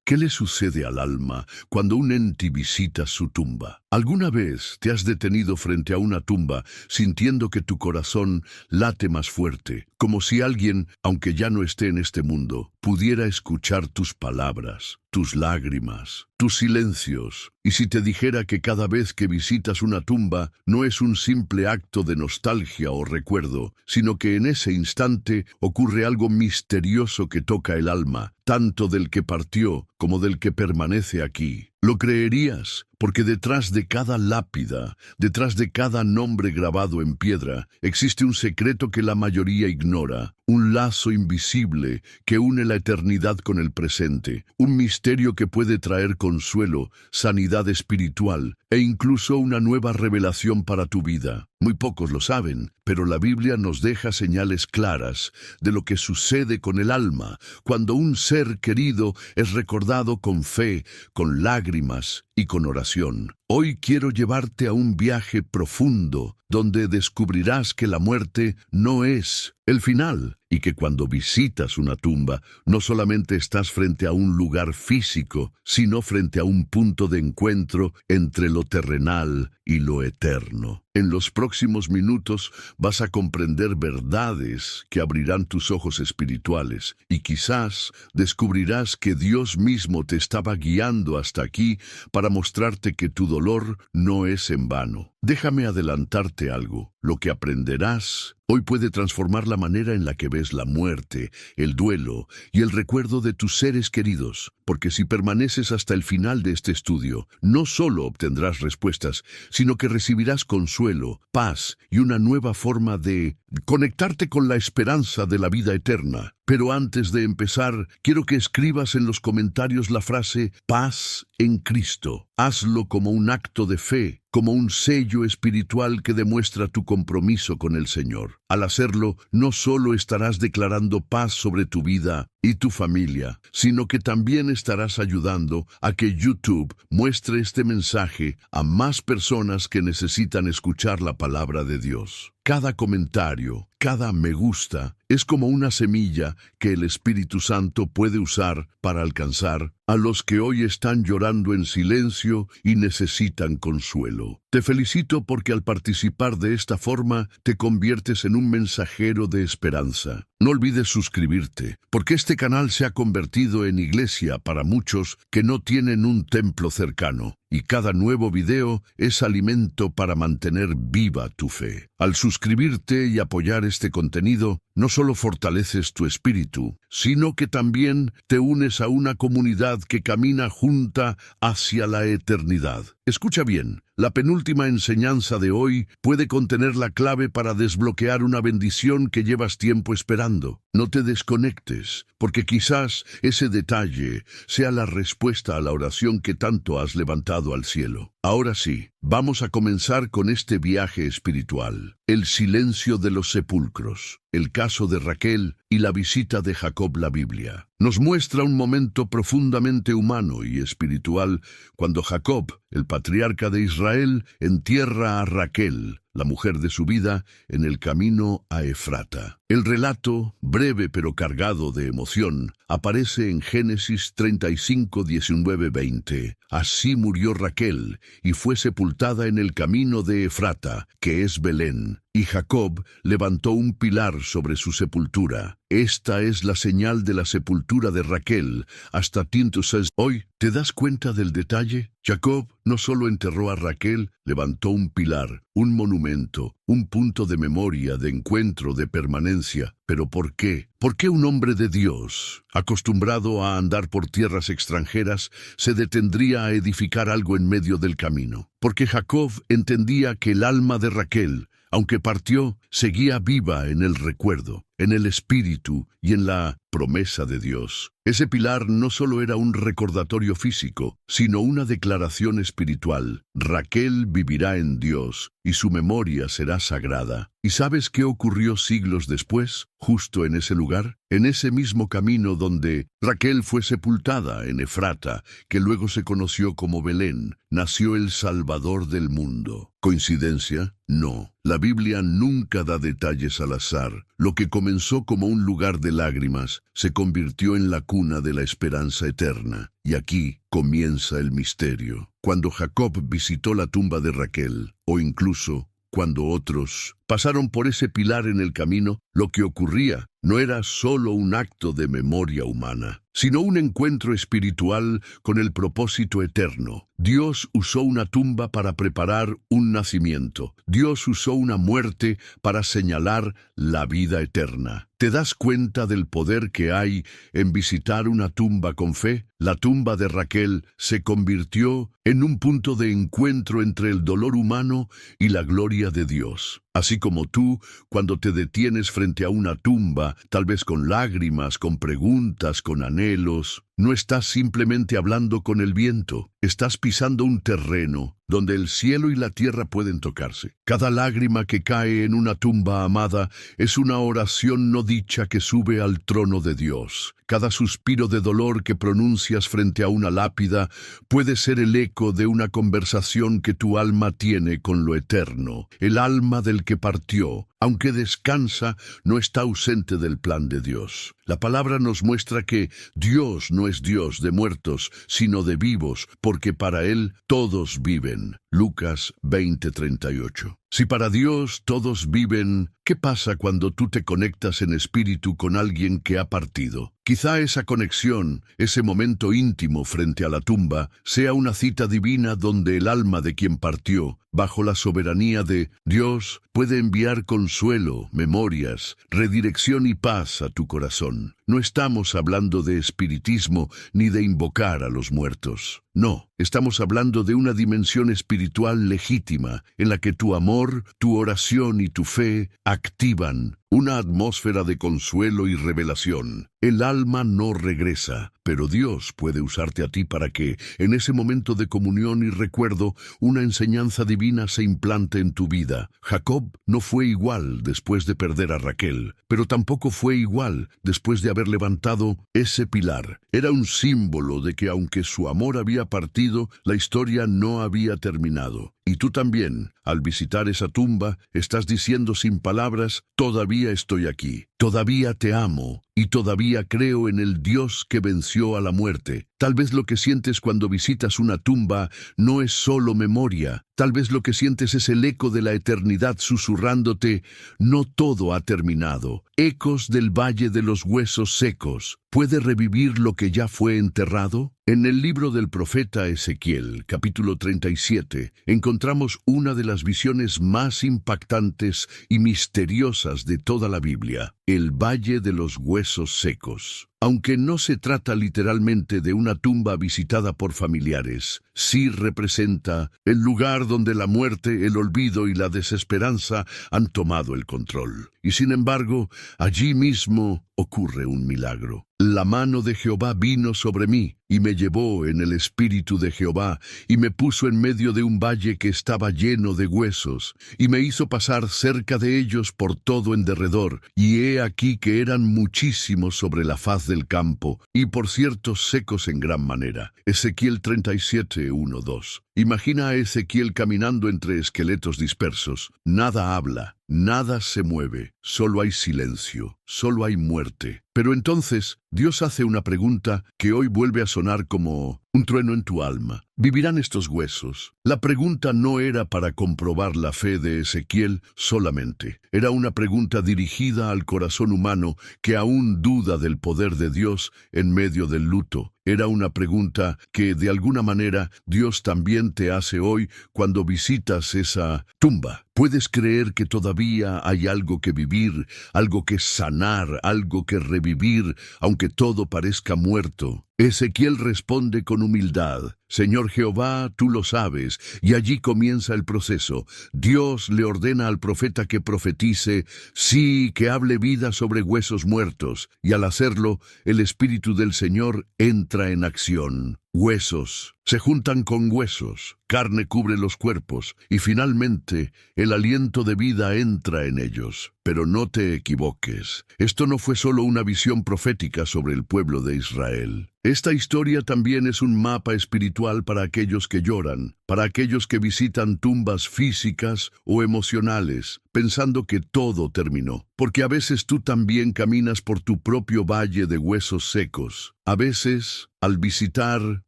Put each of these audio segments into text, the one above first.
¿Qué le sucede al alma cuando un ente visita su tumba? ¿Alguna vez te has detenido frente a una tumba sintiendo que tu corazón late más fuerte, como si alguien, aunque ya no esté en este mundo, pudiera escuchar tus palabras, tus lágrimas, tus silencios? Y si te dijera que cada vez que visitas una tumba no es un simple acto de nostalgia o recuerdo, sino que en ese instante ocurre algo misterioso que toca el alma, tanto del que partió como del que permanece aquí. ¿Lo creerías? Porque detrás de cada lápida, detrás de cada nombre grabado en piedra, existe un secreto que la mayoría ignora, un lazo invisible que une la eternidad con el presente, un misterio que puede traer consuelo, sanidad espiritual e incluso una nueva revelación para tu vida. Muy pocos lo saben, pero la Biblia nos deja señales claras de lo que sucede con el alma cuando un ser querido es recordado con fe, con lágrimas y con oración. Hoy quiero llevarte a un viaje profundo donde descubrirás que la muerte no es el final y que cuando visitas una tumba no solamente estás frente a un lugar físico, sino frente a un punto de encuentro entre lo terrenal y lo eterno. En los próximos minutos vas a comprender verdades que abrirán tus ojos espirituales y quizás descubrirás que Dios mismo te estaba guiando hasta aquí para mostrarte que tu dolor no es en vano. Déjame adelantarte algo. Lo que aprenderás hoy puede transformar la manera en la que ves la muerte, el duelo y el recuerdo de tus seres queridos, porque si permaneces hasta el final de este estudio, no solo obtendrás respuestas, sino que recibirás consuelo, paz y una nueva forma de conectarte con la esperanza de la vida eterna. Pero antes de empezar, quiero que escribas en los comentarios la frase paz en Cristo. Hazlo como un acto de fe, como un sello espiritual que demuestra tu compromiso con el Señor. Al hacerlo, no solo estarás declarando paz sobre tu vida y tu familia, sino que también estarás ayudando a que YouTube muestre este mensaje a más personas que necesitan escuchar la palabra de Dios. Cada comentario, cada me gusta, es como una semilla que el Espíritu Santo puede usar para alcanzar a los que hoy están llorando en silencio y necesitan consuelo. Te felicito porque al participar de esta forma te conviertes en un mensajero de esperanza. No olvides suscribirte, porque este canal se ha convertido en iglesia para muchos que no tienen un templo cercano, y cada nuevo video es alimento para mantener viva tu fe. Al suscribirte y apoyar este contenido, no solo fortaleces tu espíritu, sino que también te unes a una comunidad que camina junta hacia la eternidad. Escucha bien, la penúltima enseñanza de hoy puede contener la clave para desbloquear una bendición que llevas tiempo esperando. No te desconectes, porque quizás ese detalle sea la respuesta a la oración que tanto has levantado al cielo. Ahora sí, vamos a comenzar con este viaje espiritual. El silencio de los sepulcros, el caso de Raquel y la visita de Jacob. La Biblia nos muestra un momento profundamente humano y espiritual cuando Jacob, el patriarca de Israel, entierra a Raquel, la mujer de su vida, en el camino a Efrata. El relato, breve pero cargado de emoción, aparece en Génesis 35, 19, 20. Así murió Raquel y fue sepultada en el camino de Efrata, que es Belén, y Jacob levantó un pilar sobre su sepultura. Esta es la señal de la sepultura de Raquel. Hasta Tintus. Hoy, ¿te das cuenta del detalle? Jacob no solo enterró a Raquel, levantó un pilar, un monumento, un punto de memoria, de encuentro, de permanencia. ¿Pero por qué? ¿Por qué un hombre de Dios, acostumbrado a andar por tierras extranjeras, se detendría a edificar algo en medio del camino? Porque Jacob entendía que el alma de Raquel, aunque partió, seguía viva en el recuerdo, en el espíritu y en la promesa de Dios. Ese pilar no solo era un recordatorio físico, sino una declaración espiritual. Raquel vivirá en Dios y su memoria será sagrada. ¿Y sabes qué ocurrió siglos después, justo en ese lugar? En ese mismo camino donde Raquel fue sepultada en Efrata, que luego se conoció como Belén, nació el Salvador del mundo. ¿Coincidencia? No. La Biblia nunca da detalles al azar. Lo que comenzó como un lugar de lágrimas se convirtió en la cuna cuna de la esperanza eterna. Y aquí comienza el misterio. Cuando Jacob visitó la tumba de Raquel, o incluso cuando otros pasaron por ese pilar en el camino, lo que ocurría no era solo un acto de memoria humana, sino un encuentro espiritual con el propósito eterno. Dios usó una tumba para preparar un nacimiento. Dios usó una muerte para señalar la vida eterna. ¿Te das cuenta del poder que hay en visitar una tumba con fe? La tumba de Raquel se convirtió en un punto de encuentro entre el dolor humano y la gloria de Dios. Así como tú, cuando te detienes frente a una tumba, tal vez con lágrimas, con preguntas, con anhelos, no estás simplemente hablando con el viento, estás pisando un terreno donde el cielo y la tierra pueden tocarse. Cada lágrima que cae en una tumba amada es una oración no dicha que sube al trono de Dios. Cada suspiro de dolor que pronuncias frente a una lápida puede ser el eco de una conversación que tu alma tiene con lo eterno. El alma del que partió, aunque descansa, no está ausente del plan de Dios. La palabra nos muestra que Dios no es Dios de muertos, sino de vivos, porque para Él todos viven. Lucas 20:38. Si para Dios todos viven, ¿qué pasa cuando tú te conectas en espíritu con alguien que ha partido? Quizá esa conexión, ese momento íntimo frente a la tumba, sea una cita divina donde el alma de quien partió, bajo la soberanía de Dios, puede enviar consuelo, memorias, redirección y paz a tu corazón. No estamos hablando de espiritismo ni de invocar a los muertos. No, estamos hablando de una dimensión espiritual legítima en la que tu amor, tu oración y tu fe activan una atmósfera de consuelo y revelación. El alma no regresa, pero Dios puede usarte a ti para que, en ese momento de comunión y recuerdo, una enseñanza divina se implante en tu vida. Jacob no fue igual después de perder a Raquel, pero tampoco fue igual después de haber levantado ese pilar. Era un símbolo de que aunque su amor había partido, la historia no había terminado. Y tú también, al visitar esa tumba, estás diciendo sin palabras, todavía estoy aquí, todavía te amo y todavía creo en el Dios que venció a la muerte. Tal vez lo que sientes cuando visitas una tumba no es solo memoria. Tal vez lo que sientes es el eco de la eternidad susurrándote, no todo ha terminado. Ecos del valle de los huesos secos. ¿Puede revivir lo que ya fue enterrado? En el libro del profeta Ezequiel, capítulo 37, encontramos una de las visiones más impactantes y misteriosas de toda la Biblia, el valle de los huesos secos. Aunque no se trata literalmente de una tumba visitada por familiares, sí representa el lugar donde la muerte, el olvido y la desesperanza han tomado el control. Y sin embargo, allí mismo ocurre un milagro. La mano de Jehová vino sobre mí, y me llevó en el espíritu de Jehová, y me puso en medio de un valle que estaba lleno de huesos, y me hizo pasar cerca de ellos por todo en derredor, y he aquí que eran muchísimos sobre la faz del campo, y por cierto secos en gran manera. Ezequiel 37, 1, 2. Imagina a Ezequiel caminando entre esqueletos dispersos. Nada habla, nada se mueve, solo hay silencio, solo hay muerte. Pero entonces, Dios hace una pregunta que hoy vuelve a sonar como un trueno en tu alma. ¿Vivirán estos huesos? La pregunta no era para comprobar la fe de Ezequiel solamente. Era una pregunta dirigida al corazón humano que aún duda del poder de Dios en medio del luto. Era una pregunta que, de alguna manera, Dios también te hace hoy cuando visitas esa tumba. ¿Puedes creer que todavía hay algo que vivir, algo que sanar, algo que revivir, aunque todo parezca muerto? Ezequiel responde con humildad, Señor Jehová, tú lo sabes, y allí comienza el proceso. Dios le ordena al profeta que profetice, sí, que hable vida sobre huesos muertos, y al hacerlo, el Espíritu del Señor entra en acción. Huesos se juntan con huesos, carne cubre los cuerpos, y finalmente el aliento de vida entra en ellos. Pero no te equivoques, esto no fue solo una visión profética sobre el pueblo de Israel. Esta historia también es un mapa espiritual para aquellos que lloran, para aquellos que visitan tumbas físicas o emocionales, pensando que todo terminó. Porque a veces tú también caminas por tu propio valle de huesos secos. A veces, al visitar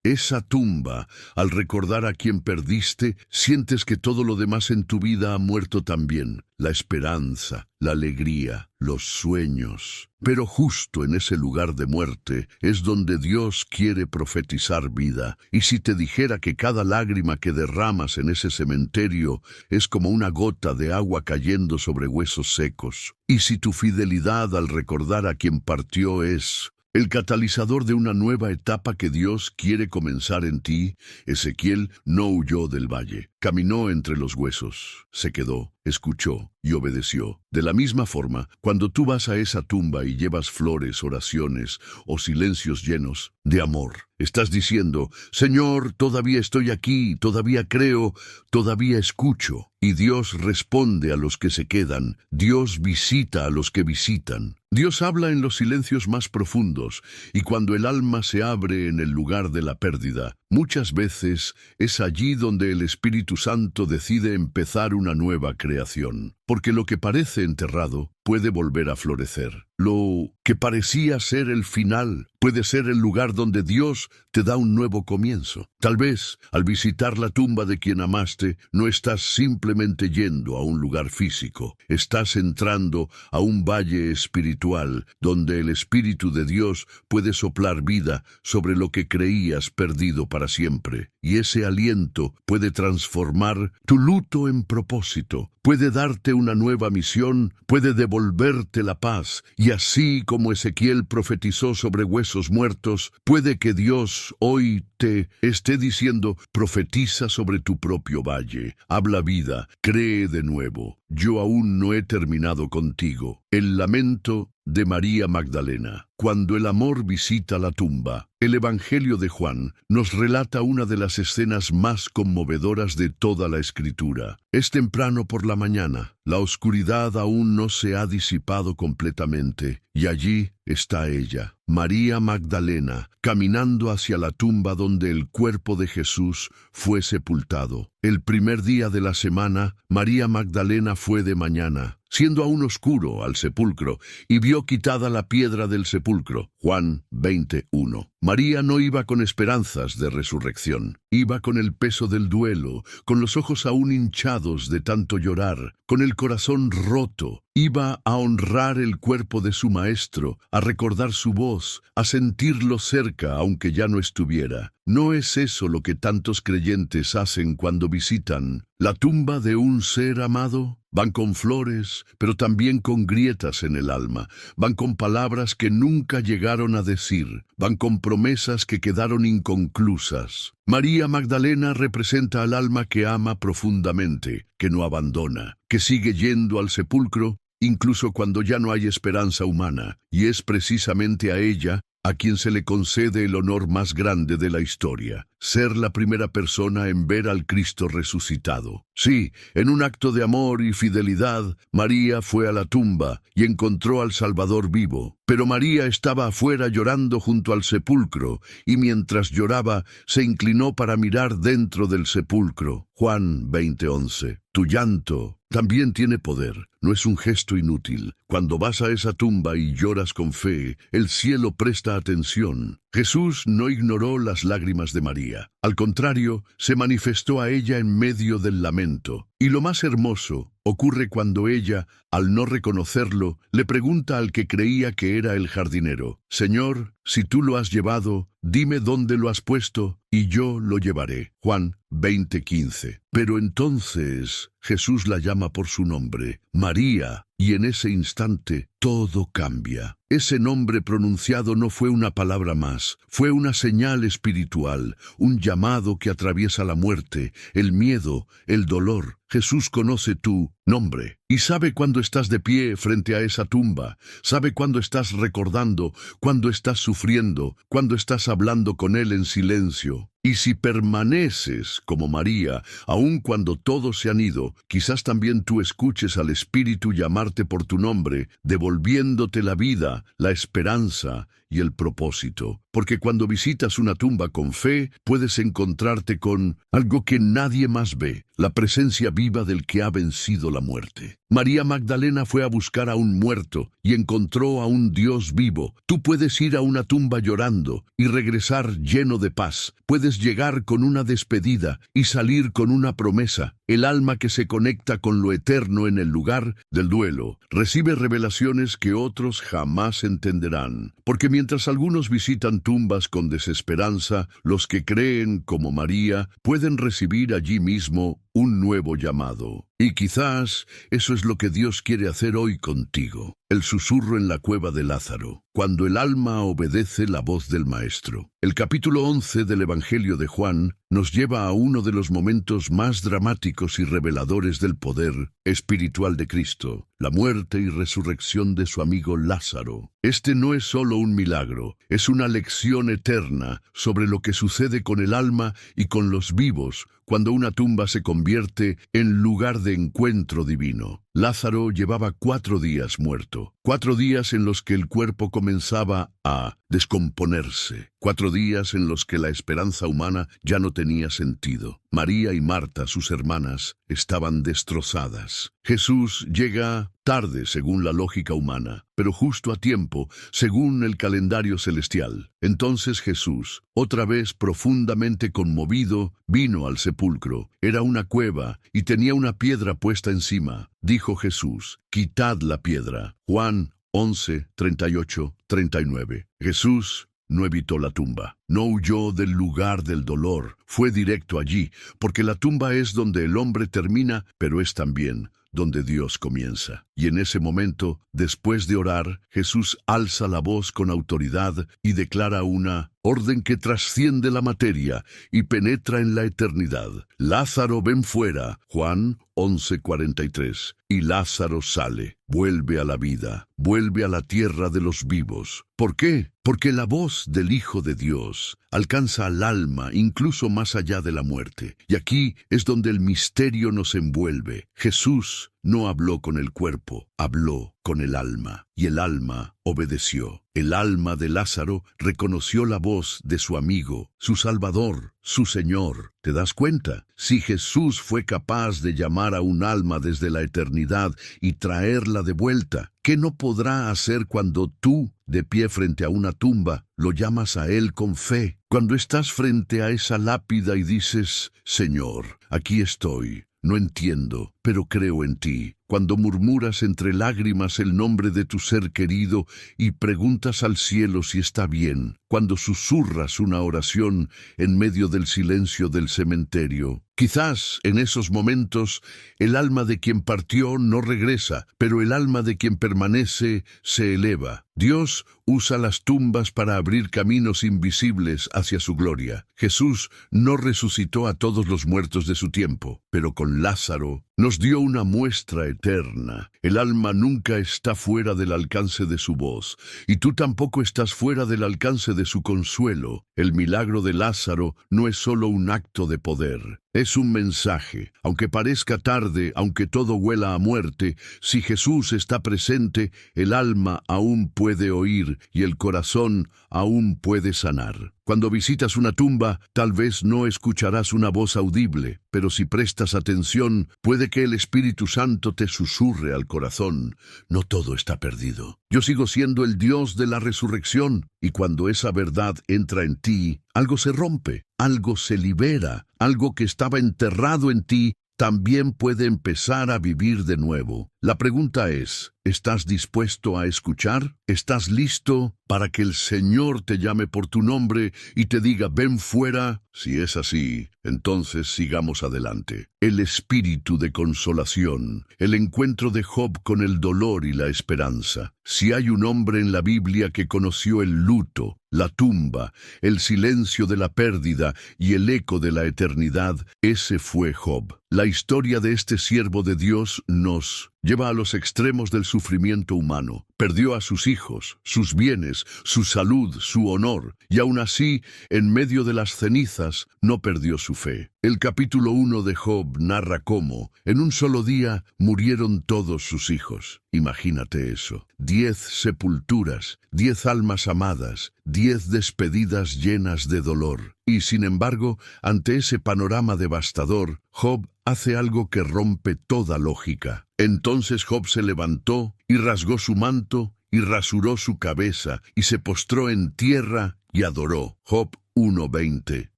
esa tumba, al recordar a quien perdiste, sientes que todo lo demás en tu vida ha muerto también. La esperanza, la alegría, los sueños. Pero justo en ese lugar de muerte es donde Dios quiere profetizar vida. Y si te dijera que cada lágrima que derramas en ese cementerio es como una gota de agua cayendo sobre huesos secos. Y si tu fidelidad al recordar a quien partió es el catalizador de una nueva etapa que Dios quiere comenzar en ti, Ezequiel no huyó del valle. Caminó entre los huesos, se quedó, escuchó y obedeció. De la misma forma, cuando tú vas a esa tumba y llevas flores, oraciones o silencios llenos de amor, estás diciendo, Señor, todavía estoy aquí, todavía creo, todavía escucho. Y Dios responde a los que se quedan, Dios visita a los que visitan. Dios habla en los silencios más profundos, y cuando el alma se abre en el lugar de la pérdida, muchas veces es allí donde el Espíritu Santo decide empezar una nueva creación. Porque lo que parece enterrado puede volver a florecer. Lo que parecía ser el final puede ser el lugar donde Dios te da un nuevo comienzo. Tal vez, al visitar la tumba de quien amaste, no estás simplemente yendo a un lugar físico. Estás entrando a un valle espiritual donde el Espíritu de Dios puede soplar vida sobre lo que creías perdido para siempre. Y ese aliento puede transformar tu luto en propósito, puede darte una nueva misión, puede devolverte la paz, y así como Ezequiel profetizó sobre huesos muertos, puede que Dios hoy te esté diciendo, profetiza sobre tu propio valle, habla vida, cree de nuevo. Yo aún no he terminado contigo. El lamento de María Magdalena. Cuando el amor visita la tumba, el Evangelio de Juan nos relata una de las escenas más conmovedoras de toda la Escritura. Es temprano por la mañana, la oscuridad aún no se ha disipado completamente, y allí está ella, María Magdalena, caminando hacia la tumba donde el cuerpo de Jesús fue sepultado. El primer día de la semana, María Magdalena fue de mañana, siendo aún oscuro, al sepulcro, y vio quitada la piedra del sepulcro. Juan 20:1. María no iba con esperanzas de resurrección, iba con el peso del duelo, con los ojos aún hinchados de tanto llorar, con el corazón roto. Iba a honrar el cuerpo de su maestro, a recordar su voz, a sentirlo cerca aunque ya no estuviera. ¿No es eso lo que tantos creyentes hacen cuando visitan la tumba de un ser amado? Van con flores, pero también con grietas en el alma. Van con palabras que nunca llegaron a decir. Van con promesas que quedaron inconclusas. María Magdalena representa al alma que ama profundamente, que no abandona, que sigue yendo al sepulcro, incluso cuando ya no hay esperanza humana. Y es precisamente a ella a quien se le concede el honor más grande de la historia, ser la primera persona en ver al Cristo resucitado. Sí, en un acto de amor y fidelidad, María fue a la tumba y encontró al Salvador vivo. Pero María estaba afuera llorando junto al sepulcro, y mientras lloraba, se inclinó para mirar dentro del sepulcro. Juan 20:11. Tu llanto también tiene poder, no es un gesto inútil. Cuando vas a esa tumba y lloras con fe, el cielo presta atención. Jesús no ignoró las lágrimas de María. Al contrario, se manifestó a ella en medio del lamento. Y lo más hermoso ocurre cuando ella, al no reconocerlo, le pregunta al que creía que era el jardinero, Señor, si tú lo has llevado, dime dónde lo has puesto, y yo lo llevaré. Juan 20:15. Pero entonces Jesús la llama por su nombre, María, y en ese instante todo cambia. Ese nombre pronunciado no fue una palabra más, fue una señal espiritual, un llamado que atraviesa la muerte, el miedo, el dolor. Jesús conoce tu nombre y sabe cuándo estás de pie frente a esa tumba, sabe cuándo estás recordando, cuándo estás sufriendo, cuándo estás hablando con Él en silencio. Y si permaneces como María, aun cuando todos se han ido, quizás también tú escuches al Espíritu llamarte por tu nombre, devolviéndote la vida, la esperanza y el propósito. porque cuando visitas una tumba con fe, puedes encontrarte con algo que nadie más ve, la presencia viva del que ha vencido la muerte. María Magdalena fue a buscar a un muerto y encontró a un Dios vivo. Tú puedes ir a una tumba llorando y regresar lleno de paz. Puedes llegar con una despedida y salir con una promesa. El alma que se conecta con lo eterno en el lugar del duelo recibe revelaciones que otros jamás entenderán. Porque mientras algunos visitan tumbas con desesperanza, los que creen como María pueden recibir allí mismo un nuevo llamado. Y quizás eso es lo que Dios quiere hacer hoy contigo. El susurro en la cueva de Lázaro, cuando el alma obedece la voz del Maestro. El capítulo 11 del Evangelio de Juan nos lleva a uno de los momentos más dramáticos y reveladores del poder espiritual de Cristo, la muerte y resurrección de su amigo Lázaro. Este no es solo un milagro, es una lección eterna sobre lo que sucede con el alma y con los vivos cuando una tumba se convierte en lugar de encuentro divino. Lázaro llevaba 4 días muerto, 4 días en los que el cuerpo comenzaba a descomponerse, 4 días en los que la esperanza humana ya no tenía sentido. María y Marta, sus hermanas, estaban destrozadas. Jesús llega tarde según la lógica humana, pero justo a tiempo según el calendario celestial. Entonces Jesús, otra vez profundamente conmovido, vino al sepulcro. Era una cueva y tenía una piedra puesta encima. Dijo Jesús: «Quitad la piedra». Juan 11, 38, 39. Jesús no evitó la tumba, no huyó del lugar del dolor, fue directo allí, porque la tumba es donde el hombre termina, pero es también donde Dios comienza. Y en ese momento, después de orar, Jesús alza la voz con autoridad y declara una orden que trasciende la materia y penetra en la eternidad. «Lázaro, ven fuera». Juan 11:43. Y Lázaro sale, vuelve a la vida, vuelve a la tierra de los vivos. ¿Por qué? Porque la voz del Hijo de Dios alcanza al alma incluso más allá de la muerte. Y aquí es donde el misterio nos envuelve. Jesús no habló con el cuerpo, habló con el alma, y el alma obedeció. El alma de Lázaro reconoció la voz de su amigo, su Salvador, su Señor. ¿Te das cuenta? Si Jesús fue capaz de llamar a un alma desde la eternidad y traerla de vuelta, ¿qué no podrá hacer cuando tú, de pie frente a una tumba, lo llamas a Él con fe? Cuando estás frente a esa lápida y dices: «Señor, aquí estoy. No entiendo, pero creo en ti». Cuando murmuras entre lágrimas el nombre de tu ser querido y preguntas al cielo si está bien. Cuando susurras una oración en medio del silencio del cementerio. Quizás en esos momentos el alma de quien partió no regresa, pero el alma de quien permanece se eleva. Dios usa las tumbas para abrir caminos invisibles hacia su gloria. Jesús no resucitó a todos los muertos de su tiempo, pero con Lázaro nos dio una muestra eterna. El alma nunca está fuera del alcance de su voz, y tú tampoco estás fuera del alcance de su consuelo. El milagro de Lázaro no es solo un acto de poder, es un mensaje. Aunque parezca tarde, aunque todo huela a muerte, si Jesús está presente, el alma aún puede oír y el corazón aún puede sanar. Cuando visitas una tumba, tal vez no escucharás una voz audible, pero si prestas atención, puede que el Espíritu Santo te susurre al corazón: «No todo está perdido. Yo sigo siendo el Dios de la resurrección». Y cuando esa verdad entra en ti, algo se rompe, algo se libera, algo que estaba enterrado en ti también puede empezar a vivir de nuevo. La pregunta es: ¿estás dispuesto a escuchar? ¿Estás listo para que el Señor te llame por tu nombre y te diga: «Ven fuera»? Si es así, entonces sigamos adelante. El espíritu de consolación, el encuentro de Job con el dolor y la esperanza. Si hay un hombre en la Biblia que conoció el luto, la tumba, el silencio de la pérdida y el eco de la eternidad, ese fue Job. La historia de este siervo de Dios nos lleva a los extremos del sufrimiento humano. Perdió a sus hijos, sus bienes, su salud, su honor, y aún así, en medio de las cenizas, no perdió su fe. El capítulo 1 de Job narra cómo, en un solo día, murieron todos sus hijos. Imagínate eso. 10 sepulturas, 10 almas amadas, 10 despedidas llenas de dolor. Y sin embargo, ante ese panorama devastador, Job hace algo que rompe toda lógica. Entonces Job se levantó y rasgó su manto y rasuró su cabeza y se postró en tierra y adoró. Job 1:20.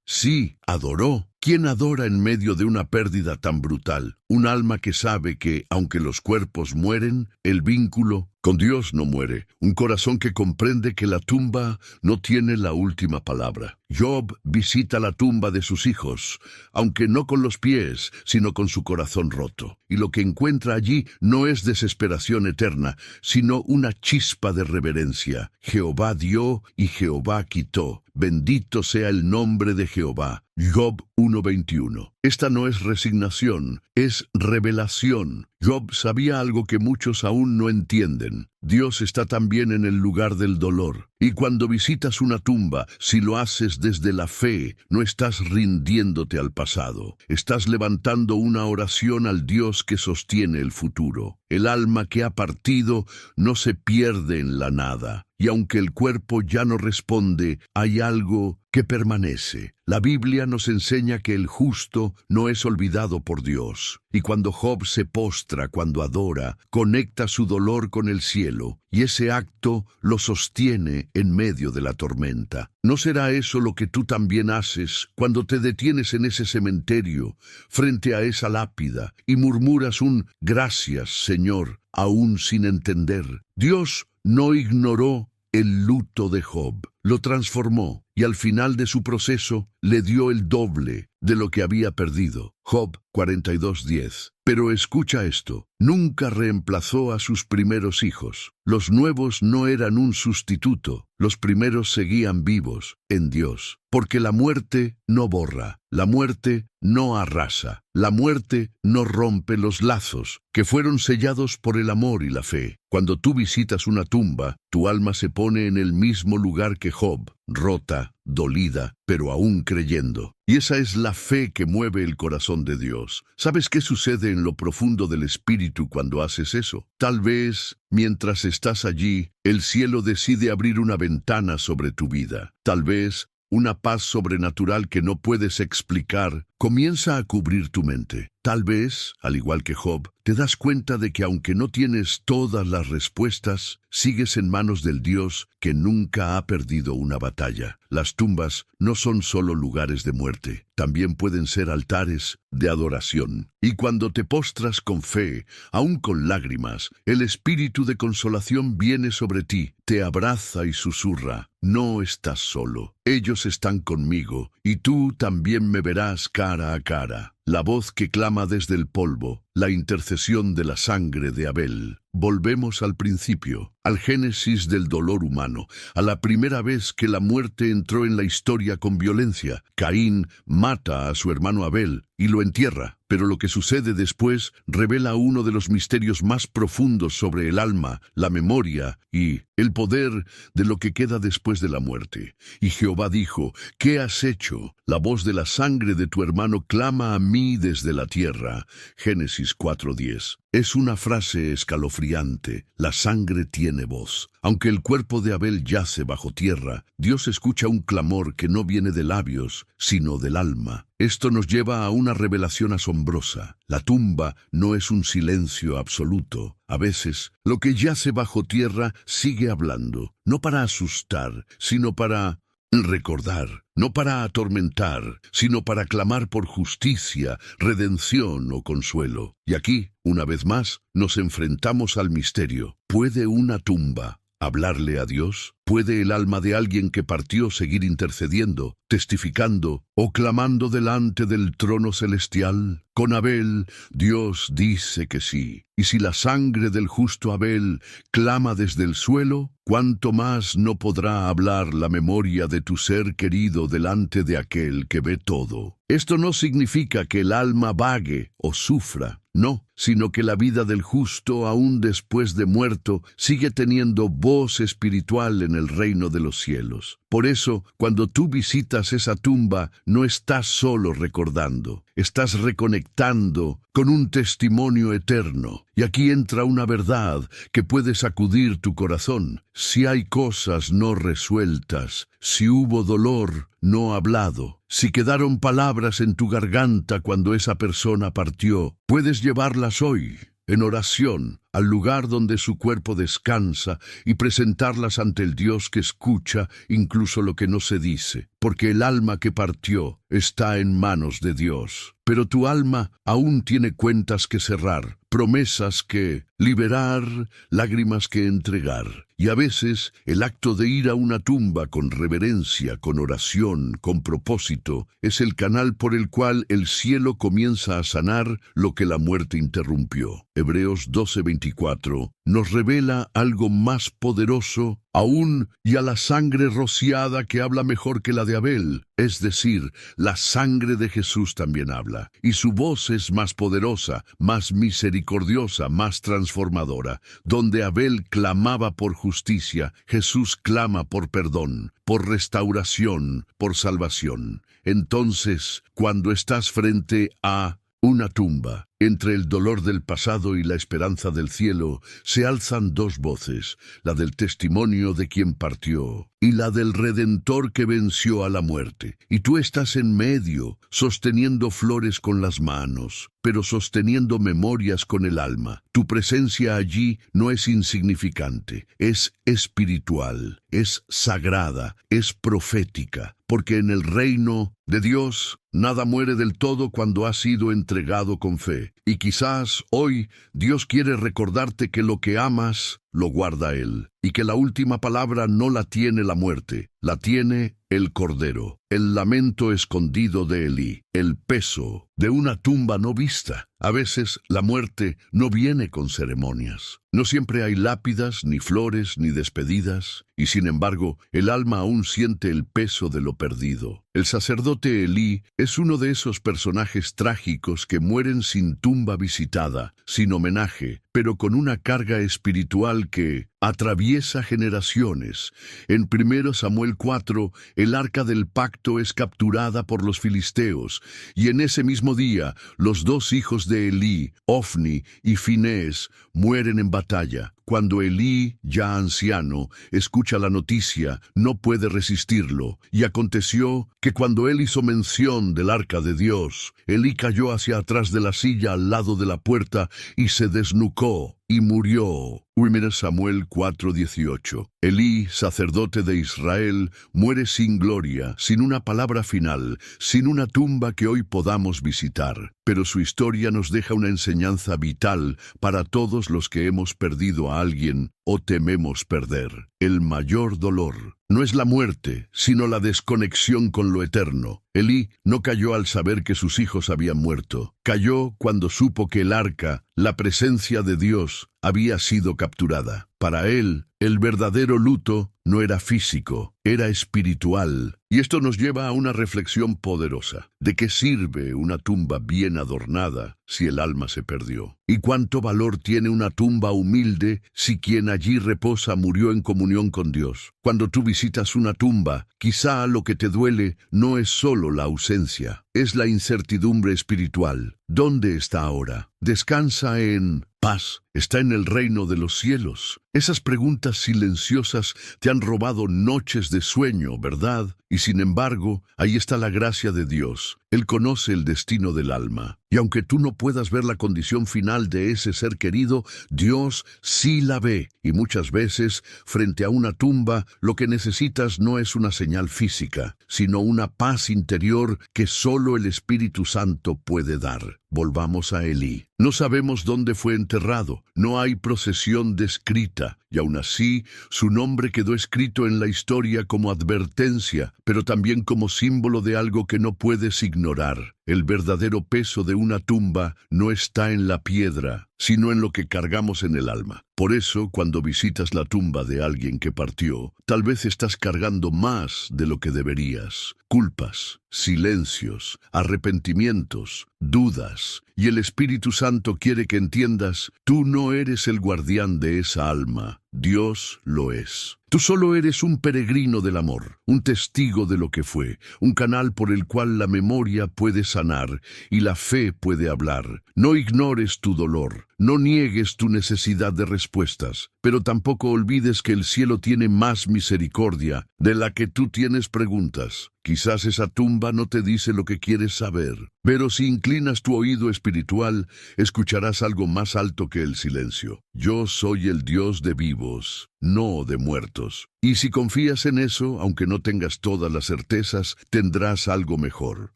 Sí, adoró. ¿Quién adora en medio de una pérdida tan brutal? Un alma que sabe que, aunque los cuerpos mueren, el vínculo con Dios no muere. Un corazón que comprende que la tumba no tiene la última palabra. Job visita la tumba de sus hijos, aunque no con los pies, sino con su corazón roto. Y lo que encuentra allí no es desesperación eterna, sino una chispa de reverencia. Jehová dio y Jehová quitó. Bendito sea el nombre de Jehová. Job 1:21. Esta no es resignación, es revelación. Job sabía algo que muchos aún no entienden. Dios está también en el lugar del dolor. Y cuando visitas una tumba, si lo haces desde la fe, no estás rindiéndote al pasado. Estás levantando una oración al Dios que sostiene el futuro. El alma que ha partido no se pierde en la nada. Y aunque el cuerpo ya no responde, hay algo que permanece. La Biblia nos enseña que el justo no es olvidado por Dios. Y cuando Job se postra, cuando adora, conecta su dolor con el cielo, y ese acto lo sostiene en medio de la tormenta. ¿No será eso lo que tú también haces cuando te detienes en ese cementerio, frente a esa lápida, y murmuras un «Gracias, Señor», aún sin entender? Dios no ignoró el luto de Job, lo transformó y al final de su proceso le dio el doble de lo que había perdido. Job 42:10. Pero escucha esto, nunca reemplazó a sus primeros hijos. Los nuevos no eran un sustituto, los primeros seguían vivos en Dios. Porque la muerte no borra, la muerte no arrasa, la muerte no rompe los lazos que fueron sellados por el amor y la fe. Cuando tú visitas una tumba, tu alma se pone en el mismo lugar que Job, rota, dolida, pero aún creyendo. Y esa es la fe que mueve el corazón de Dios. ¿Sabes qué sucede en lo profundo del espíritu cuando haces eso? Tal vez, mientras estás allí, el cielo decide abrir una ventana sobre tu vida. Tal vez, una paz sobrenatural que no puedes explicar comienza a cubrir tu mente. Tal vez, al igual que Job, te das cuenta de que aunque no tienes todas las respuestas, sigues en manos del Dios que nunca ha perdido una batalla. Las tumbas no son solo lugares de muerte, también pueden ser altares de adoración. Y cuando te postras con fe, aún con lágrimas, el espíritu de consolación viene sobre ti, te abraza y susurra: no estás solo, ellos están conmigo, y tú también me verás cara a cara. La voz que clama desde el polvo, la intercesión de la sangre de Abel. Volvemos al principio, al génesis del dolor humano, a la primera vez que la muerte entró en la historia con violencia. Caín mata a su hermano Abel y lo entierra, pero lo que sucede después revela uno de los misterios más profundos sobre el alma, la memoria y el poder de lo que queda después de la muerte. Y Jehová dijo: ¿qué has hecho? La voz de la sangre de tu hermano clama a mí desde la tierra. Génesis 4:10. Es una frase escalofriante. La sangre tiene voz. Aunque el cuerpo de Abel yace bajo tierra, Dios escucha un clamor que no viene de labios, sino del alma. Esto nos lleva a una revelación asombrosa. La tumba no es un silencio absoluto. A veces, lo que yace bajo tierra sigue hablando, no para asustar, sino para recordar, no para atormentar, sino para clamar por justicia, redención o consuelo. Y aquí, una vez más, nos enfrentamos al misterio. ¿Puede una tumba hablarle a Dios? ¿Puede el alma de alguien que partió seguir intercediendo, testificando o clamando delante del trono celestial? Con Abel, Dios dice que sí. Y si la sangre del justo Abel clama desde el suelo, ¿cuánto más no podrá hablar la memoria de tu ser querido delante de aquel que ve todo? Esto no significa que el alma vague o sufra. No, sino que la vida del justo, aún después de muerto, sigue teniendo voz espiritual en el reino de los cielos. Por eso, cuando tú visitas esa tumba, no estás solo recordando, estás reconectando con un testimonio eterno. Y aquí entra una verdad que puede sacudir tu corazón. Si hay cosas no resueltas, si hubo dolor no hablado, si quedaron palabras en tu garganta cuando esa persona partió, puedes llevarlas hoy, en oración, al lugar donde su cuerpo descansa y presentarlas ante el Dios que escucha incluso lo que no se dice, porque el alma que partió está en manos de Dios. Pero tu alma aún tiene cuentas que cerrar, promesas que liberar, lágrimas que entregar. Y a veces el acto de ir a una tumba con reverencia, con oración, con propósito, es el canal por el cual el cielo comienza a sanar lo que la muerte interrumpió. Hebreos 12:24 nos revela algo más poderoso aún, y a la sangre rociada que habla mejor que la de Abel, es decir, la sangre de Jesús también habla, y su voz es más poderosa, más misericordiosa, más transformadora. Donde Abel clamaba por justicia, Jesús clama por perdón, por restauración, por salvación. Entonces, cuando estás frente a una tumba, entre el dolor del pasado y la esperanza del cielo, se alzan dos voces, la del testimonio de quien partió y la del Redentor que venció a la muerte. Y tú estás en medio, sosteniendo flores con las manos, pero sosteniendo memorias con el alma. Tu presencia allí no es insignificante, es espiritual, es sagrada, es profética, porque en el reino de Dios nada muere del todo cuando ha sido entregado con fe. Y quizás hoy Dios quiere recordarte que lo que amas lo guarda Él, y que la última palabra no la tiene la muerte, la tiene el Cordero, el lamento escondido de Elí, el peso de una tumba no vista. A veces la muerte no viene con ceremonias. No siempre hay lápidas, ni flores, ni despedidas, y sin embargo, el alma aún siente el peso de lo perdido. El sacerdote Elí es uno de esos personajes trágicos que mueren sin tumba visitada, sin homenaje, pero con una carga espiritual que atraviesa generaciones. En 1 Samuel 4, el arca del pacto es capturada por los filisteos, y en ese mismo día, los dos hijos de Elí, Ofni y Finés, mueren en batalla. Cuando Elí, ya anciano, escucha la noticia, no puede resistirlo. Y aconteció que cuando él hizo mención del arca de Dios, Elí cayó hacia atrás de la silla al lado de la puerta y se desnucó y murió. 1 Samuel 4:18. Elí, sacerdote de Israel, muere sin gloria, sin una palabra final, sin una tumba que hoy podamos visitar. Pero su historia nos deja una enseñanza vital para todos los que hemos perdido a alguien o tememos perder. El mayor dolor no es la muerte, sino la desconexión con lo eterno. Elí no cayó al saber que sus hijos habían muerto. Cayó cuando supo que el arca, la presencia de Dios, había sido capturada. Para él, el verdadero luto no era físico, era espiritual. Y esto nos lleva a una reflexión poderosa. ¿De qué sirve una tumba bien adornada si el alma se perdió? ¿Y cuánto valor tiene una tumba humilde si quien allí reposa murió en comunión con Dios? Cuando tú visitas una tumba, quizá lo que te duele no es solo la ausencia, es la incertidumbre espiritual. ¿Dónde está ahora? ¿Descansa en paz? ¿Está en el reino de los cielos? Esas preguntas silenciosas te han robado noches de sueño, ¿verdad? Y sin embargo, ahí está la gracia de Dios. Él conoce el destino del alma. Y aunque tú no puedas ver la condición final de ese ser querido, Dios sí la ve. Y muchas veces, frente a una tumba, lo que necesitas no es una señal física, sino una paz interior que solo el Espíritu Santo puede dar. Volvamos a Elí. No sabemos dónde fue enterrado, no hay procesión descrita, y aún así, su nombre quedó escrito en la historia como advertencia, pero también como símbolo de algo que no puedes ignorar. El verdadero peso de una tumba no está en la piedra, sino en lo que cargamos en el alma. Por eso, cuando visitas la tumba de alguien que partió, tal vez estás cargando más de lo que deberías. Culpas, silencios, arrepentimientos, dudas. Y el Espíritu Santo quiere que entiendas, tú no eres el guardián de esa alma, Dios lo es. Tú solo eres un peregrino del amor, un testigo de lo que fue, un canal por el cual la memoria puede sanar y la fe puede hablar. No ignores tu dolor, no niegues tu necesidad de respuestas, pero tampoco olvides que el cielo tiene más misericordia de la que tú tienes preguntas. Quizás esa tumba no te dice lo que quieres saber, pero si inclinas tu oído espiritual, escucharás algo más alto que el silencio. Yo soy el Dios de vivos, no de muertos. Y si confías en eso, aunque no tengas todas las certezas, tendrás algo mejor.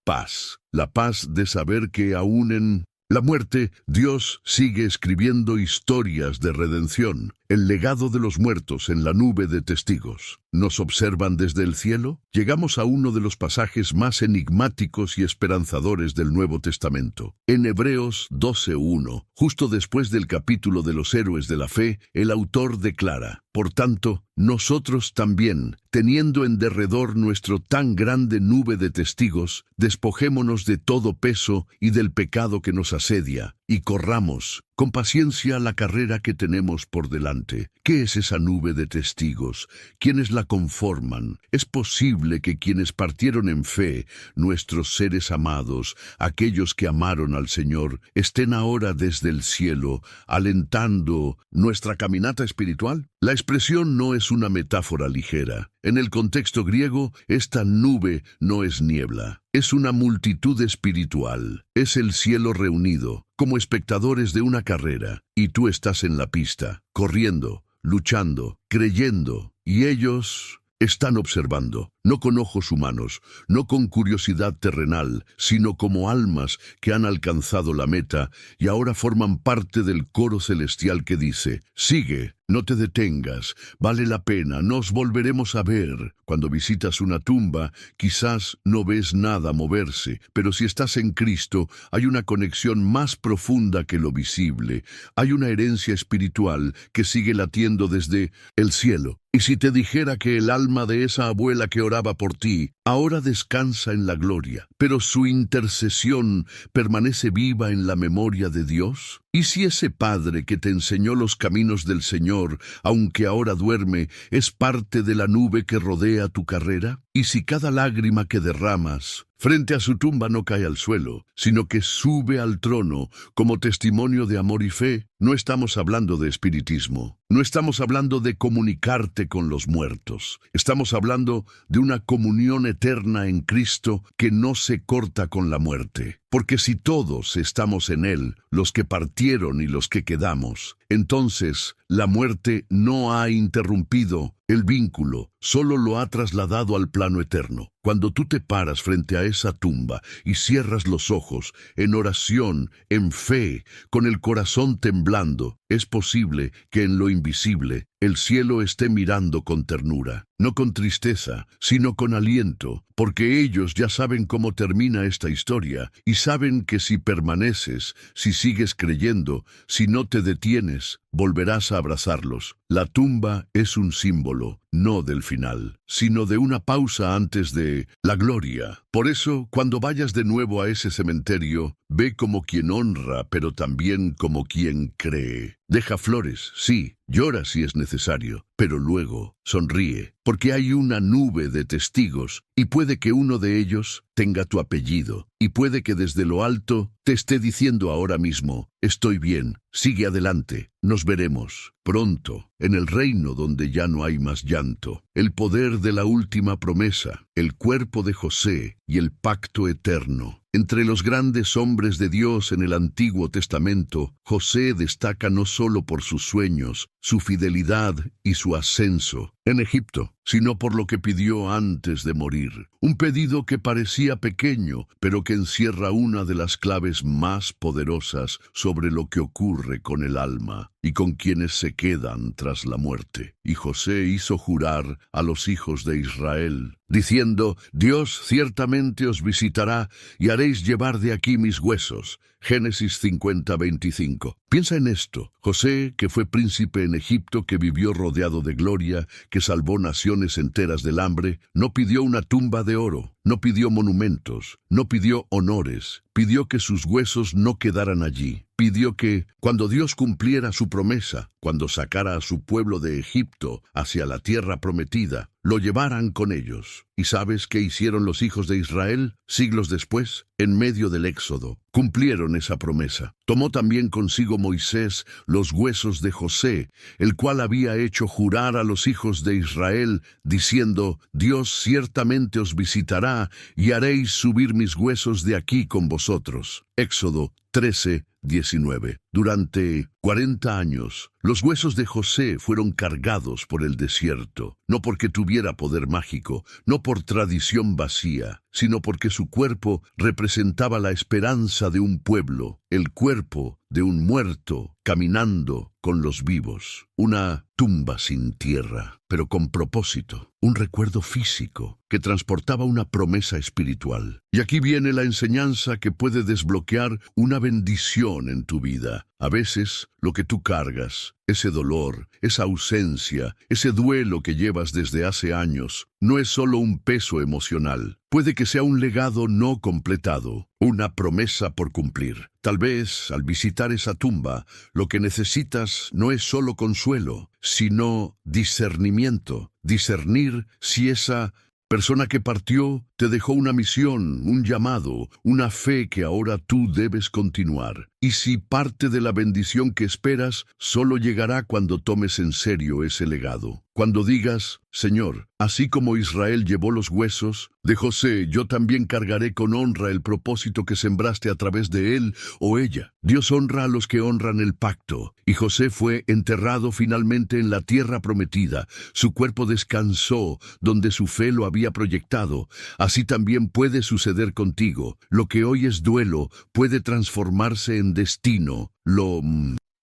Paz. La paz de saber que aún en la muerte, Dios sigue escribiendo historias de redención. El legado de los muertos en la nube de testigos. ¿Nos observan desde el cielo? Llegamos a uno de los pasajes más enigmáticos y esperanzadores del Nuevo Testamento. En Hebreos 12:1, justo después del capítulo de los héroes de la fe, el autor declara: por tanto, nosotros también, teniendo en derredor nuestro tan grande nube de testigos, despojémonos de todo peso y del pecado que nos asedia, y corramos con paciencia la carrera que tenemos por delante. ¿Qué es esa nube de testigos? ¿Quiénes la conforman? Es posible que quienes partieron en fe, nuestros seres amados, aquellos que amaron al Señor, estén ahora desde el cielo, alentando nuestra caminata espiritual. La expresión no es una metáfora ligera. En el contexto griego, esta nube no es niebla. Es una multitud espiritual. Es el cielo reunido, como espectadores de una carrera, y tú estás en la pista, corriendo, luchando, creyendo, y ellos están observando, no con ojos humanos, no con curiosidad terrenal, sino como almas que han alcanzado la meta y ahora forman parte del coro celestial que dice: sigue, no te detengas, vale la pena, nos volveremos a ver. Cuando visitas una tumba, quizás no ves nada moverse, pero si estás en Cristo, hay una conexión más profunda que lo visible. Hay una herencia espiritual que sigue latiendo desde el cielo. Y si te dijera que el alma de esa abuela que oraba por ti, ahora descansa en la gloria, pero su intercesión permanece viva en la memoria de Dios. ¿Y si ese padre que te enseñó los caminos del Señor, aunque ahora duerme, es parte de la nube que rodea tu carrera? ¿Y si cada lágrima que derramas frente a su tumba no cae al suelo, sino que sube al trono como testimonio de amor y fe? No estamos hablando de espiritismo, no estamos hablando de comunicarte con los muertos. Estamos hablando de una comunión eterna en Cristo que no se corta con la muerte. Porque si todos estamos en Él, los que partieron y los que quedamos, entonces la muerte no ha interrumpido el vínculo, solo lo ha trasladado al plano eterno. Cuando tú te paras frente a esa tumba y cierras los ojos, en oración, en fe, con el corazón temblando, es posible que en lo invisible el cielo esté mirando con ternura, no con tristeza, sino con aliento, porque ellos ya saben cómo termina esta historia y saben que si permaneces, si sigues creyendo, si no te detienes, volverás a abrazarlos. La tumba es un símbolo, no del final, sino de una pausa antes de la gloria. Por eso, cuando vayas de nuevo a ese cementerio, ve como quien honra, pero también como quien cree. Deja flores, sí, llora si es necesario, pero luego sonríe, porque hay una nube de testigos, y puede que uno de ellos tenga tu apellido, y puede que desde lo alto te esté diciendo ahora mismo: estoy bien, sigue adelante, nos veremos pronto, en el reino donde ya no hay más llanto. El poder de la última promesa, el cuerpo de José y el pacto eterno. Entre los grandes hombres de Dios en el Antiguo Testamento, José destaca no solo por sus sueños, su fidelidad y su ascenso en Egipto, sino por lo que pidió antes de morir. Un pedido que parecía pequeño, pero que encierra una de las claves más poderosas sobre lo que ocurre con el alma y con quienes se quedan tras la muerte. Y José hizo jurar a los hijos de Israel, diciendo: Dios ciertamente os visitará y haréis llevar de aquí mis huesos. Génesis 50:25. Piensa en esto. José, que fue príncipe en Egipto, que vivió rodeado de gloria, que salvó naciones enteras del hambre, no pidió una tumba de oro, no pidió monumentos, no pidió honores, pidió que sus huesos no quedaran allí. Pidió que, cuando Dios cumpliera su promesa, cuando sacara a su pueblo de Egipto hacia la tierra prometida, lo llevaran con ellos. ¿Y sabes qué hicieron los hijos de Israel? Siglos después, en medio del Éxodo, cumplieron esa promesa. Tomó también consigo Moisés los huesos de José, el cual había hecho jurar a los hijos de Israel, diciendo: Dios ciertamente os visitará y haréis subir mis huesos de aquí con vosotros. Éxodo 13:19. Durante 40 años, los huesos de José fueron cargados por el desierto, no porque tuviera poder mágico, no por tradición vacía, sino porque su cuerpo representaba la esperanza de un pueblo, el cuerpo de un muerto caminando con los vivos. Una tumba sin tierra, pero con propósito, un recuerdo físico que transportaba una promesa espiritual. Y aquí viene la enseñanza que puede desbloquear una bendición en tu vida. A veces, lo que tú cargas, ese dolor, esa ausencia, ese duelo que llevas desde hace años, no es solo un peso emocional. Puede que sea un legado no completado, una promesa por cumplir. Tal vez, al visitar esa tumba, lo que necesitas no es solo consuelo, sino discernimiento. Discernir si esa persona que partió te dejó una misión, un llamado, una fe que ahora tú debes continuar. Y si parte de la bendición que esperas solo llegará cuando tomes en serio ese legado. Cuando digas: Señor, así como Israel llevó los huesos de José, yo también cargaré con honra el propósito que sembraste a través de él o ella. Dios honra a los que honran el pacto. Y José fue enterrado finalmente en la tierra prometida. Su cuerpo descansó donde su fe lo había proyectado. Así también puede suceder contigo. Lo que hoy es duelo puede transformarse en destino. Lo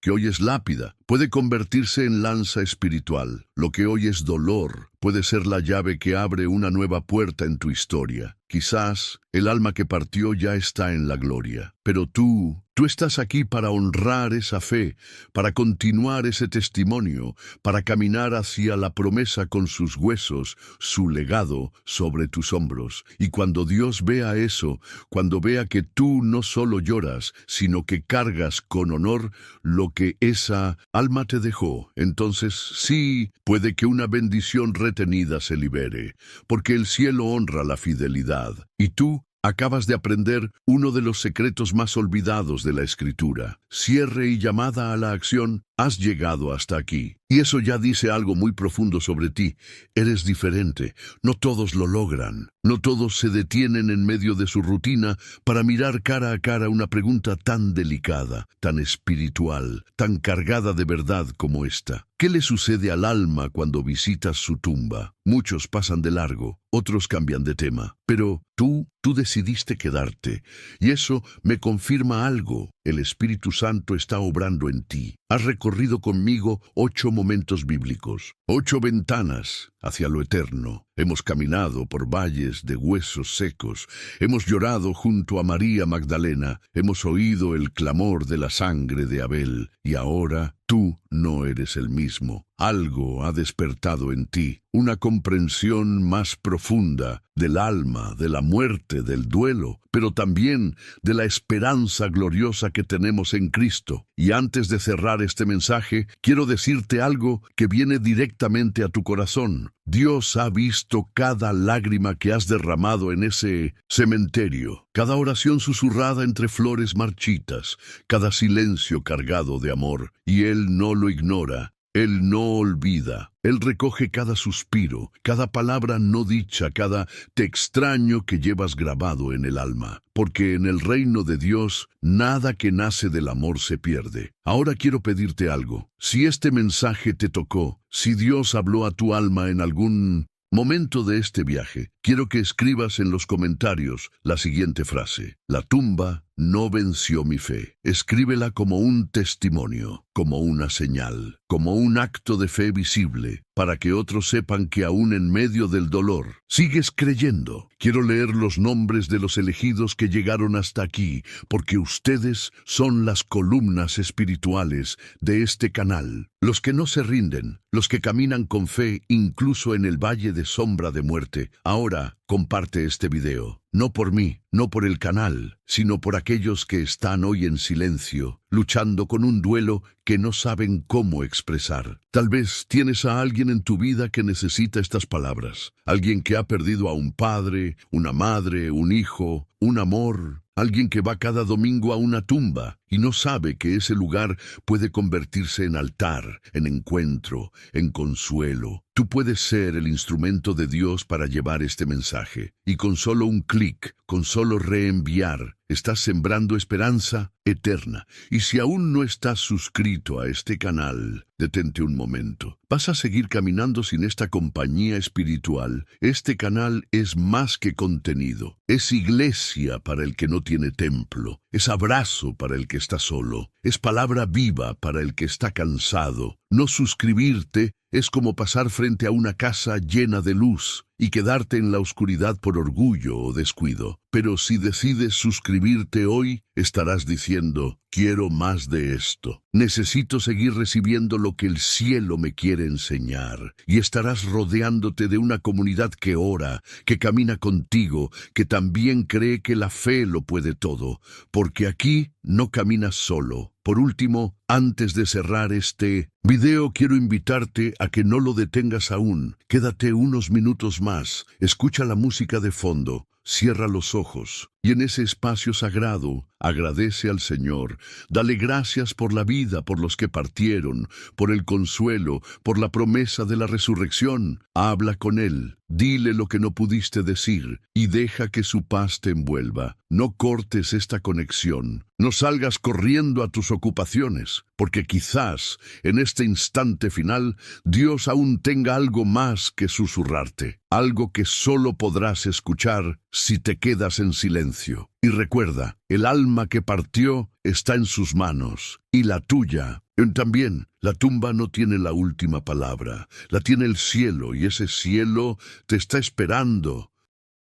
que hoy es lápida puede convertirse en lanza espiritual. Lo que hoy es dolor puede ser la llave que abre una nueva puerta en tu historia. Quizás el alma que partió ya está en la gloria, pero tú estás aquí para honrar esa fe, para continuar ese testimonio, para caminar hacia la promesa con sus huesos, su legado sobre tus hombros. Y cuando Dios vea eso, cuando vea que tú no solo lloras, sino que cargas con honor lo que esa alma te dejó, entonces sí, puede que una bendición retenida se libere, porque el cielo honra la fidelidad. Y tú acabas de aprender uno de los secretos más olvidados de la Escritura. Cierre y llamada a la acción. Has llegado hasta aquí. Y eso ya dice algo muy profundo sobre ti. Eres diferente. No todos lo logran. No todos se detienen en medio de su rutina para mirar cara a cara una pregunta tan delicada, tan espiritual, tan cargada de verdad como esta. ¿Qué le sucede al alma cuando visitas su tumba? Muchos pasan de largo, otros cambian de tema. Pero tú decidiste quedarte. Y eso me confirma algo. El Espíritu Santo está obrando en ti. Has recorrido conmigo 8 momentos bíblicos, 8 ventanas hacia lo eterno. Hemos caminado por valles de huesos secos. Hemos llorado junto a María Magdalena. Hemos oído el clamor de la sangre de Abel. Y ahora tú no eres el mismo. Algo ha despertado en ti, una comprensión más profunda del alma, de la muerte, del duelo, pero también de la esperanza gloriosa que tenemos en Cristo. Y antes de cerrar este mensaje, quiero decirte algo que viene directamente a tu corazón. Dios ha visto cada lágrima que has derramado en ese cementerio, cada oración susurrada entre flores marchitas, cada silencio cargado de amor, y Él no lo ignora. Él no olvida. Él recoge cada suspiro, cada palabra no dicha, cada te extraño que llevas grabado en el alma. Porque en el reino de Dios, nada que nace del amor se pierde. Ahora quiero pedirte algo. Si este mensaje te tocó, si Dios habló a tu alma en algún momento de este viaje, quiero que escribas en los comentarios la siguiente frase: la tumba no venció mi fe. Escríbela como un testimonio, como una señal, como un acto de fe visible, para que otros sepan que aún en medio del dolor, sigues creyendo. Quiero leer los nombres de los elegidos que llegaron hasta aquí, porque ustedes son las columnas espirituales de este canal. Los que no se rinden, los que caminan con fe incluso en el valle de sombra de muerte. Ahora, comparte este video. No por mí, no por el canal, sino por aquellos que están hoy en silencio, luchando con un duelo que no saben cómo expresar. Tal vez tienes a alguien en tu vida que necesita estas palabras. Alguien que ha perdido a un padre, una madre, un hijo, un amor. Alguien que va cada domingo a una tumba y no sabe que ese lugar puede convertirse en altar, en encuentro, en consuelo. Tú puedes ser el instrumento de Dios para llevar este mensaje. Y con solo un clic, con solo reenviar, estás sembrando esperanza eterna. Y si aún no estás suscrito a este canal, detente un momento. ¿Vas a seguir caminando sin esta compañía espiritual? Este canal es más que contenido. Es iglesia para el que no tiene templo. Es abrazo para el que está solo. Es palabra viva para el que está cansado. No suscribirte es como pasar frente a una casa llena de luz y quedarte en la oscuridad por orgullo o descuido. Pero si decides suscribirte hoy, estarás diciendo: quiero más de esto. Necesito seguir recibiendo lo que el cielo me quiere enseñar. Y estarás rodeándote de una comunidad que ora, que camina contigo, que también cree que la fe lo puede todo. Porque aquí no caminas solo. Por último, antes de cerrar este video, quiero invitarte a que no lo detengas aún. Quédate unos minutos más, escucha la música de fondo, cierra los ojos y en ese espacio sagrado agradece al Señor. Dale gracias por la vida, por los que partieron, por el consuelo, por la promesa de la resurrección. Habla con Él, dile lo que no pudiste decir y deja que su paz te envuelva. No cortes esta conexión, no salgas corriendo a tus ocupaciones, porque quizás en este instante final Dios aún tenga algo más que susurrarte, algo que solo podrás escuchar si te quedas en silencio. Y recuerda, el alma que partió está en sus manos, y la tuya también. La tumba no tiene la última palabra, la tiene el cielo, y ese cielo te está esperando